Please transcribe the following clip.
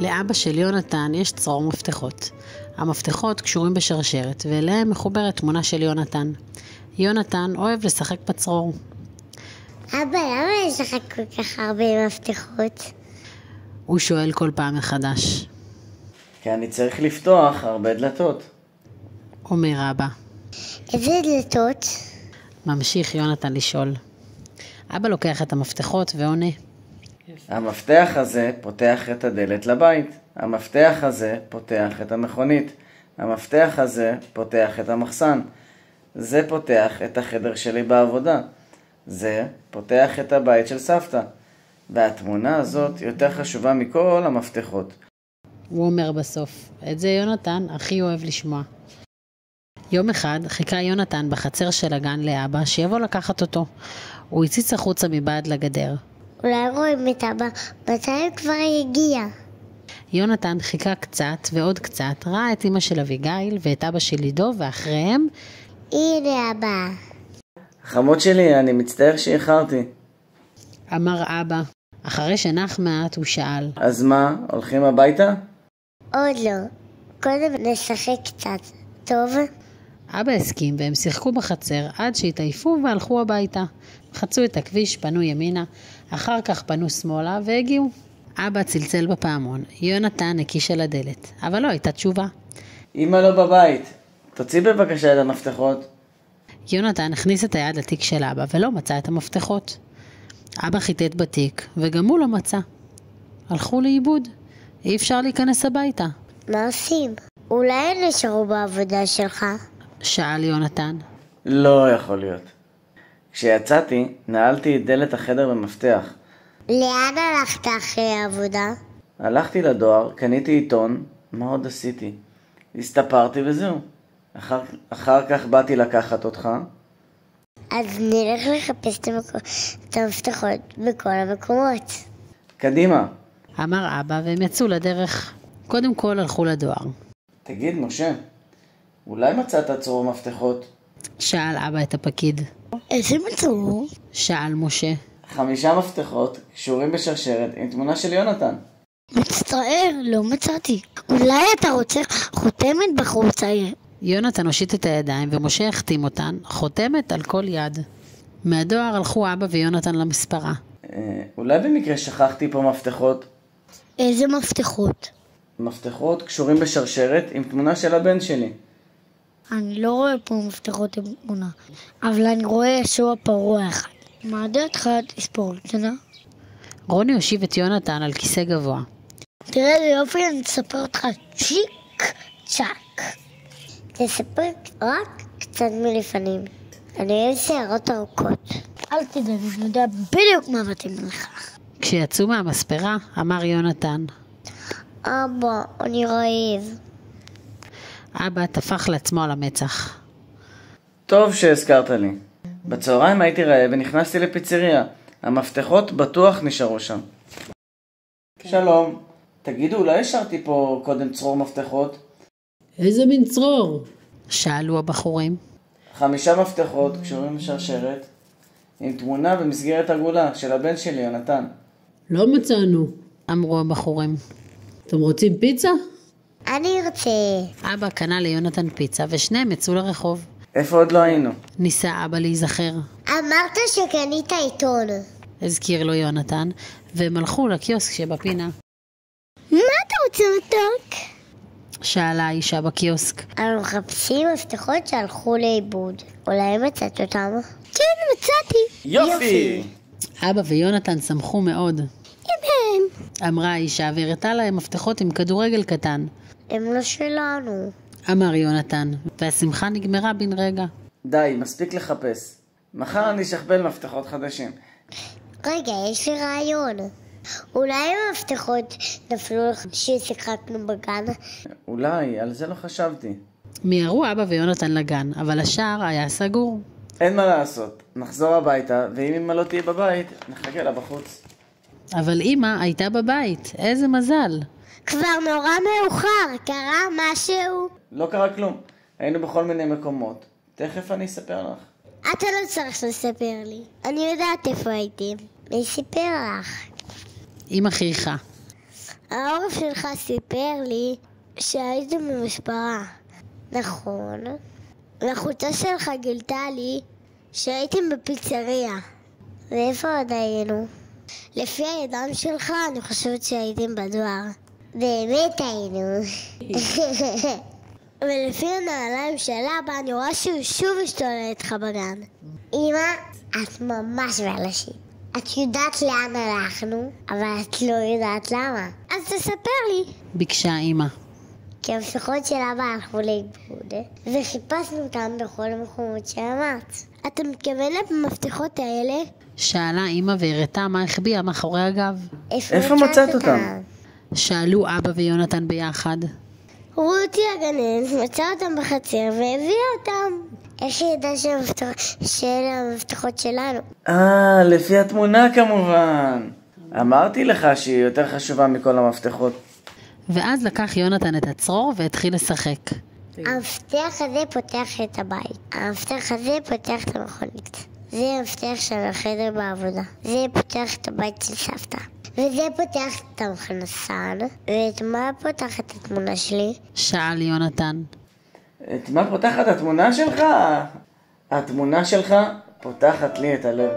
לאבא של יונתן יש צרור מפתחות. המפתחות קשורים בשרשרת, ואליהם מחוברת תמונה של יונתן. יונתן אוהב לשחק בצרור. אבא, למה יש לך כל כך הרבה מפתחות? הוא שואל כל פעם מחדש. כי אני צריך לפתוח הרבה דלתות. אומר אבא. איזה דלתות? ממשיך יונתן לשאול. אבא לוקח את המפתחות ועונה. המפתח הזה פותח את הדלת לבית. המפתח הזה פותח את המכונית. המפתח הזה פותח את המחסן. זה פותח את החדר שלי בעבודה. זה פותח את הבית של סבתא. והתמונה הזאת יותר חשובה מכל המפתחות. הוא אומר בסוף. את זה יונתן הכי אוהב לשמוע. יום אחד חיכה יונתן בחצר של הגן לאבא שיבוא לקחת אותו. הוא הציץ החוצה מבעד לגדר. אולי רואים את אבא, מתי הוא כבר יגיע? יונתן חיכה קצת ועוד קצת, ראה את אמא של אביגיל ואת אבא של עידו, ואחריהם... הנה אבא. חמוד שלי, אני מצטער שאיחרתי. אמר אבא. אחרי שנח מעט הוא שאל. אז מה, הולכים הביתה? עוד לא. קודם נשחק קצת. טוב? אבא הסכים והם שיחקו בחצר עד שהתעייפו והלכו הביתה. חצו את הכביש, פנו ימינה, אחר כך פנו שמאלה והגיעו. אבא צלצל בפעמון, יונתן הקיש על הדלת, אבל לא הייתה תשובה. אמא לא בבית, תוציא בבקשה את המפתחות. יונתן הכניס את היד לתיק של אבא ולא מצא את המפתחות. אבא חיטט בתיק וגם הוא לא מצא. הלכו לאיבוד, אי אפשר להיכנס הביתה. מה עושים? אולי הם נשארו בעבודה שלך? שאל יונתן. לא יכול להיות. כשיצאתי, נעלתי את דלת החדר במפתח. לאן הלכת אחרי העבודה? הלכתי לדואר, קניתי עיתון, מה עוד עשיתי? הסתפרתי וזהו. אחר כך באתי לקחת אותך. אז נלך לחפש את המפתחות בכל המקומות. קדימה. אמר אבא והם יצאו לדרך. קודם כל הלכו לדואר. תגיד משה, אולי מצאת צרור מפתחות? שאל אבא את הפקיד. איזה מצרור? שאל משה. 5 מפתחות קשורים בשרשרת עם תמונה של יונתן. מצטער, לא מצאתי. אולי אתה רוצה חותמת בחור צעיר? יונתן הושיט את הידיים ומשה החתים אותן, חותמת על כל יד. מהדואר הלכו אבא ויונתן למספרה. אולי במקרה שכחתי פה מפתחות? איזה מפתחות? מפתחות קשורים בשרשרת עם תמונה של הבן שלי. אני לא רואה פה מפתחות עם תמונה, אבל אני רואה ישוע פרוע אחד. מה דעתך תספור קטנה? רוני הושיב את יונתן על כיסא גבוה. תראה איזה יופי, אני אספר אותך צ'יק צ'ק. תספר רק קצת מלפנים. אני אוהב שערות ארוכות. אל תדאג, אני יודע בדיוק מה מתאים לך. כשיצאו מהמספרה אמר יונתן. אבא, אני רעב. אבא טפח לעצמו על המצח. טוב שהזכרת לי. בצהריים הייתי רעב ונכנסתי לפיצריה. המפתחות בטוח נשארו שם. שלום. תגידו, אולי השארתי פה קודם צרור מפתחות? איזה מין צרור? שאלו הבחורים. 5 מפתחות קשורים בשרשרת עם תמונה במסגרת עגולה של הבן שלי, יונתן. לא מצאנו, אמרו הבחורים. אתם רוצים פיצה? אני רוצה. אבא קנה ליונתן פיצה ושניהם יצאו לרחוב. איפה עוד לא היינו? ניסה אבא להיזכר. אמרת שקנית עיתון. הזכיר לו יונתן, והם הלכו לקיוסק שבפינה. מה אתה רוצה מתוק? שאלה האישה בקיוסק. אנחנו מחפשים מפתחות שהלכו לאיבוד. אולי מצאת אותם? כן, מצאתי. יופי! אבא ויונתן שמחו מאוד. אמרה האישה והראתה להם מפתחות עם כדורגל קטן. הם לא שלנו. אמר יונתן, והשמחה נגמרה בן רגע. די, מספיק לחפש. מחר אני אשכפל מפתחות חדשים. רגע, יש לי רעיון. אולי המפתחות נפלו לך ששיחקנו בגן? אולי, על זה לא חשבתי. מיהרו אבא ויונתן לגן, אבל השער היה סגור. אין מה לעשות, נחזור הביתה, ואם אמא לא תהיה בבית, נחכה לה בחוץ. אבל אמא הייתה בבית, איזה מזל. כבר נורא מאוחר, קרה משהו? לא קרה כלום, היינו בכל מיני מקומות. תכף אני אספר לך. אתה לא צריך לספר לי. אני יודעת איפה הייתי. מי סיפר לך? אמא חייכה. העורף שלך סיפר לי שהייתם במשפרה. נכון. לחוצה שלך גילתה לי שהייתם בפיצריה. ואיפה עוד היינו? לפי הידיים שלך אני חושבת שהייתם בדואר. באמת היינו. ולפי הנעליים של אבא אני רואה שהוא שוב השתולל איתך בגן. אמא, את ממש בלשית. את יודעת לאן הלכנו, אבל את לא יודעת למה. אז תספר לי. ביקשה אמא. כי המפתחות של אבא הלכו לאיבוד, וחיפשנו אותם בכל המקומות שאמרת. אתה מתכוונת במפתחות האלה? שאלה אמא והראתה מה החביאה מאחורי הגב. איפה מצאת אותם? שאלו אבא ויונתן ביחד. רותי הגננת מצא אותם בחצר והביאה אותם. איך היא ידעה שאלה המפתחות שלנו? לפי התמונה כמובן. אמרתי לך שהיא יותר חשובה מכל המפתחות. ואז לקח יונתן את הצרור והתחיל לשחק. המפתח הזה פותח את הבית. המפתח הזה פותח את המכונית. זה המפתח של החדר בעבודה. זה פותח את הבית של סבתא. וזה פותח את המכנסן. ואת מה פותח את התמונה שלי? שאל יונתן. את מה פותחת התמונה שלך? התמונה שלך פותחת לי את הלב.